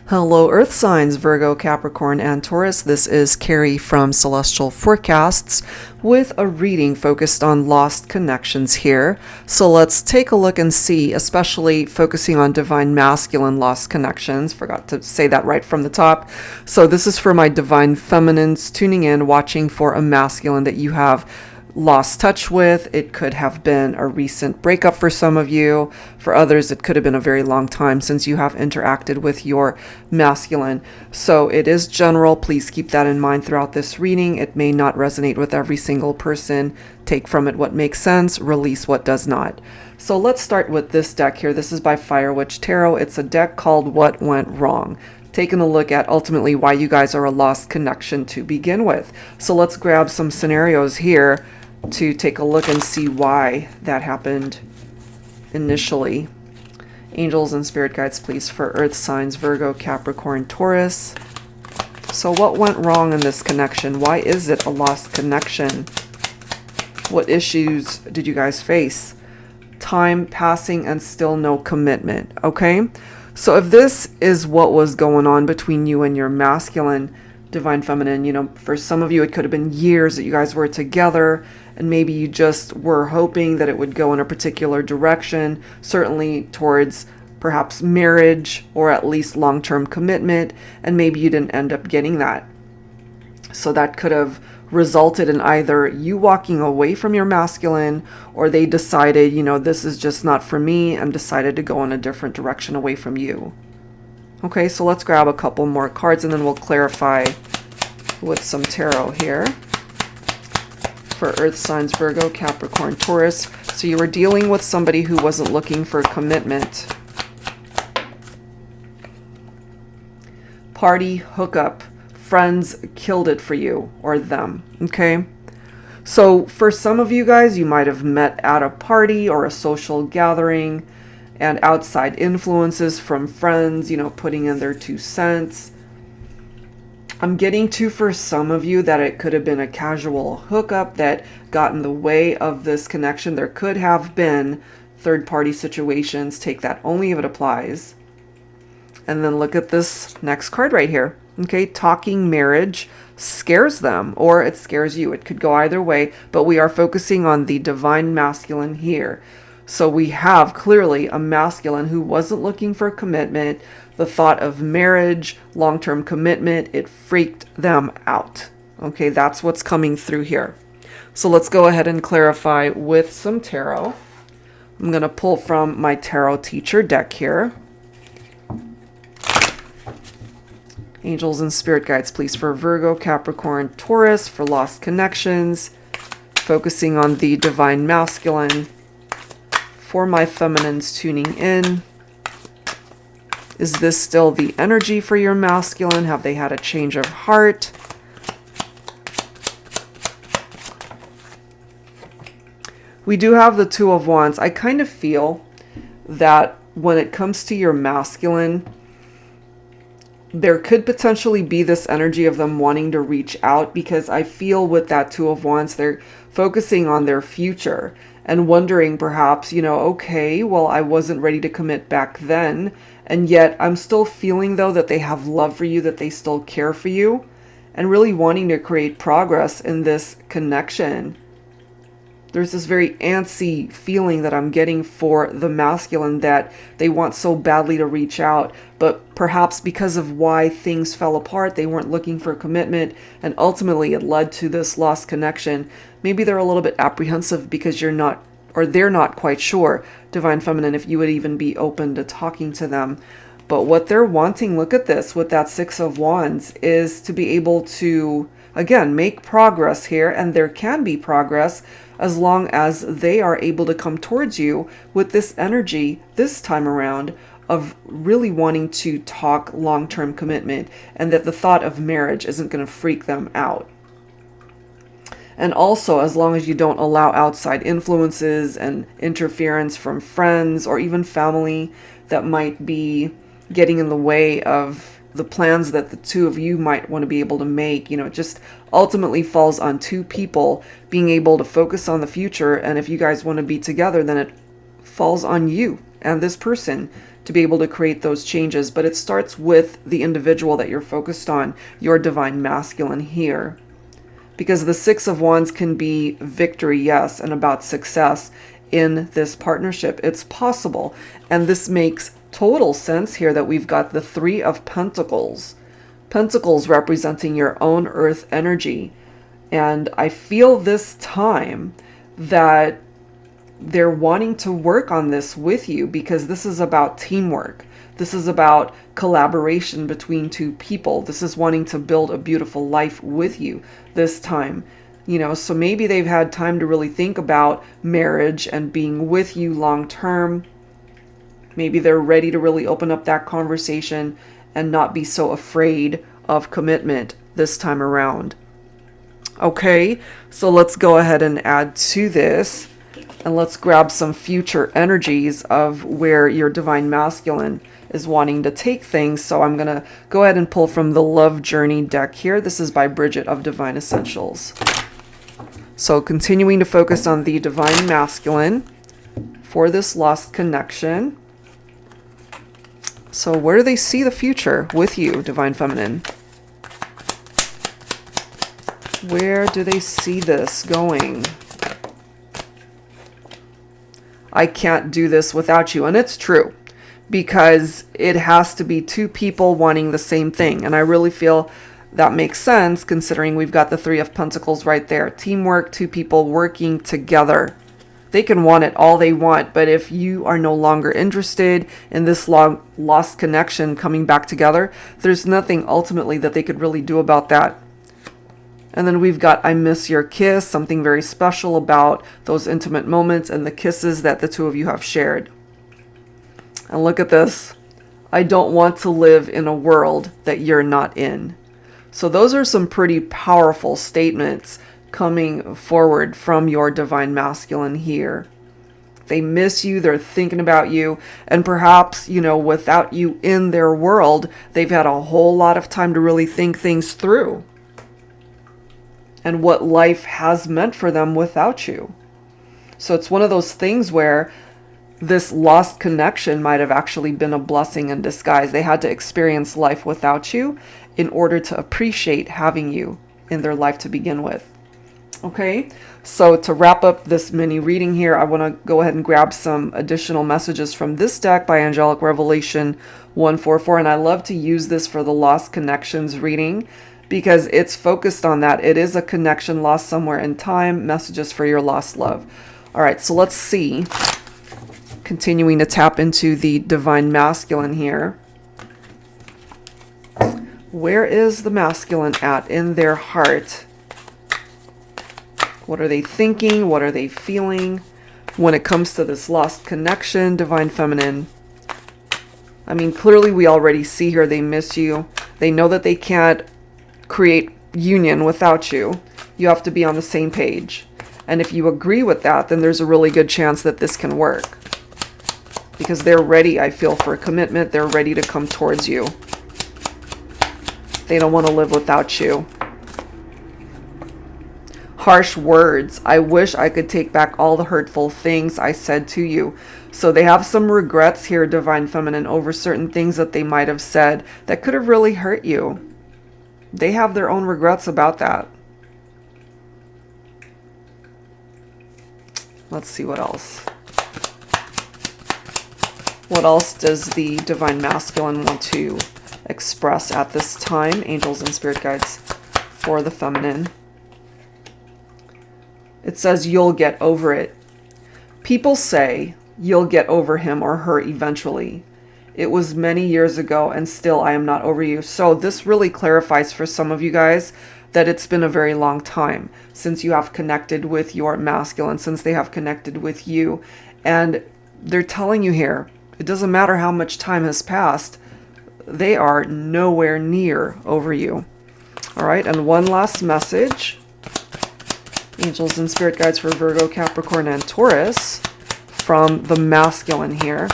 Hello, Earth signs, Virgo, Capricorn, and Taurus. This is Carrie from Celestial Forecasts with a reading focused on lost connections here. So let's take a look and see, especially focusing on divine masculine lost connections. Forgot to say that right from the top. So this is for my divine feminines tuning in, watching for a masculine that you have lost touch with. It could have been a recent breakup for some of you. For others, it could have been a very long time since you have interacted with your masculine. So it is general. Please keep that in mind throughout this reading. It may not resonate with every single person. Take from it what makes sense, release what does not. So let's start with this deck here. This is by Fire Witch Tarot. It's a deck called What Went Wrong, taking a look at ultimately why you guys are a lost connection to begin with. So let's grab some scenarios here to take a look and see why that happened initially. Angels and spirit guides, please, for Earth signs, Virgo, Capricorn, Taurus. So what went wrong in this connection? Why is it a lost connection? What issues did you guys face? Time passing and still no commitment. Okay, so if this is what was going on between you and your masculine, divine feminine, for some of you it could have been years that you guys were together, and maybe you just were hoping that it would go in a particular direction, certainly towards perhaps marriage or at least long-term commitment, and maybe you didn't end up getting that. So that could have resulted in either you walking away from your masculine, or they decided, this is just not for me, and decided to go in a different direction away from you. Okay, so let's grab a couple more cards and then we'll clarify with some tarot here for Earth signs, Virgo, Capricorn, Taurus. So you were dealing with somebody who wasn't looking for commitment. Party, hookup, friends killed it for you or them. Okay, so for some of you guys, you might have met at a party or a social gathering, and outside influences from friends, putting in their 2 cents. I'm getting to, for some of you, that it could have been a casual hookup that got in the way of this connection. There could have been third-party situations. Take that only if it applies. And then look at this next card right here. Okay, talking marriage scares them, or it scares you. It could go either way, but we are focusing on the divine masculine here. So we have clearly a masculine who wasn't looking for commitment. The thought of marriage, long-term commitment, it freaked them out. Okay, that's what's coming through here. So let's go ahead and clarify with some tarot. I'm going to pull from my tarot teacher deck here. Angels and spirit guides, please, for Virgo, Capricorn, Taurus, for lost connections, focusing on the divine masculine. For my feminines tuning in, is this still the energy for your masculine? Have they had a change of heart? We do have the Two of Wands. I kind of feel that when it comes to your masculine, there could potentially be this energy of them wanting to reach out, because I feel with that Two of Wands, they're focusing on their future and wondering perhaps, okay, well, I wasn't ready to commit back then, and yet I'm still feeling, though, that they have love for you, that they still care for you, and really wanting to create progress in this connection. There's this very antsy feeling that I'm getting for the masculine, that they want so badly to reach out, but perhaps because of why things fell apart, they weren't looking for commitment, and ultimately it led to this lost connection. Maybe they're a little bit apprehensive because you're not, or they're not quite sure, divine feminine, if you would even be open to talking to them. But what they're wanting, look at this, with that Six of Wands, is to be able to, again, make progress here, and there can be progress as long as they are able to come towards you with this energy this time around of really wanting to talk long-term commitment, and that the thought of marriage isn't going to freak them out. And also, as long as you don't allow outside influences and interference from friends or even family that might be getting in the way of the plans that the two of you might want to be able to make, it just ultimately falls on two people being able to focus on the future. And if you guys want to be together, then it falls on you and this person to be able to create those changes. But it starts with the individual that you're focused on, your divine masculine here. Because the Six of Wands can be victory, yes, and about success in this partnership. It's possible. And this makes total sense here that we've got the Three of Pentacles. Pentacles representing your own earth energy. And I feel this time that they're wanting to work on this with you, because this is about teamwork. This is about collaboration between two people. This is wanting to build a beautiful life with you this time. You know, so maybe they've had time to really think about marriage and being with you long term. Maybe they're ready to really open up that conversation and not be so afraid of commitment this time around. Okay, so let's go ahead and add to this, and let's grab some future energies of where your divine masculine is wanting to take things. So I'm going to go ahead and pull from the Love Journey deck here. This is by Bridget of Divine Essentials. So continuing to focus on the divine masculine for this lost connection. So where do they see the future with you, Divine Feminine? Where do they see this going? I can't do this without you. And it's true, because it has to be two people wanting the same thing. And I really feel that makes sense, considering we've got the Three of Pentacles right there. Teamwork, two people working together. They can want it all they want, but if you are no longer interested in this lost connection coming back together, there's nothing ultimately that they could really do about that. And then we've got I miss your kiss, something very special about those intimate moments and the kisses that the two of you have shared. And look at this. I don't want to live in a world that you're not in. So those are some pretty powerful statements coming forward from your divine masculine here. They miss you, they're thinking about you, and perhaps, you know, without you in their world, they've had a whole lot of time to really think things through and what life has meant for them without you. So it's one of those things where this lost connection might have actually been a blessing in disguise. They had to experience life without you in order to appreciate having you in their life to begin with. Okay, so to wrap up this mini reading here, I want to go ahead and grab some additional messages from this deck by Angelic Revelation 144. And I love to use this for the Lost Connections reading, because it's focused on that. It is a connection lost somewhere in time, messages for your lost love. All right, so let's see. Continuing to tap into the divine masculine here. Where is the masculine at in their heart? What are they thinking? What are they feeling when it comes to this lost connection, Divine Feminine? I mean, clearly we already see here they miss you. They know that they can't create union without you. You have to be on the same page. And if you agree with that, then there's a really good chance that this can work. Because they're ready, I feel, for a commitment. They're ready to come towards you. They don't want to live without you. Harsh words. I wish I could take back all the hurtful things I said to you. So they have some regrets here, Divine Feminine, over certain things that they might have said that could have really hurt you. They have their own regrets about that. Let's see what else. What else does the Divine Masculine want to express at this time? Angels and Spirit Guides for the Feminine. It says you'll get over it. People say you'll get over him or her eventually. It was many years ago and still I am not over you. So this really clarifies for some of you guys that it's been a very long time since you have connected with your masculine, since they have connected with you. And they're telling you here, it doesn't matter how much time has passed, they are nowhere near over you. All right, and one last message. Angels and Spirit Guides for Virgo, Capricorn, and Taurus from the masculine here.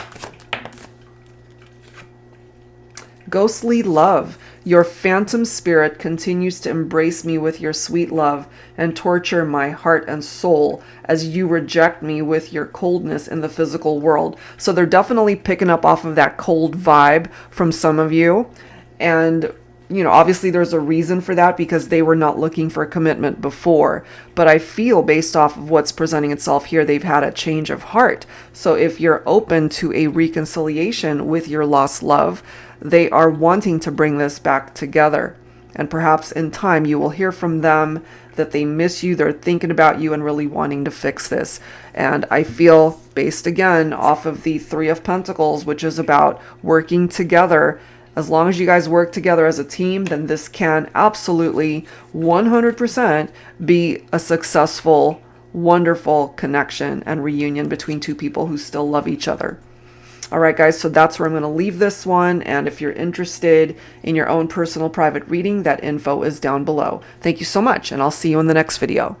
Ghostly love. Your phantom spirit continues to embrace me with your sweet love and torture my heart and soul as you reject me with your coldness in the physical world. So they're definitely picking up off of that cold vibe from some of you. And obviously there's a reason for that because they were not looking for a commitment before. But I feel based off of what's presenting itself here, they've had a change of heart. So if you're open to a reconciliation with your lost love, they are wanting to bring this back together. And perhaps in time you will hear from them that they miss you, they're thinking about you and really wanting to fix this. And I feel, based again off of the Three of Pentacles, which is about working together, as long as you guys work together as a team, then this can absolutely 100% be a successful, wonderful connection and reunion between two people who still love each other. All right, guys, so that's where I'm going to leave this one. And if you're interested in your own personal private reading, that info is down below. Thank you so much, and I'll see you in the next video.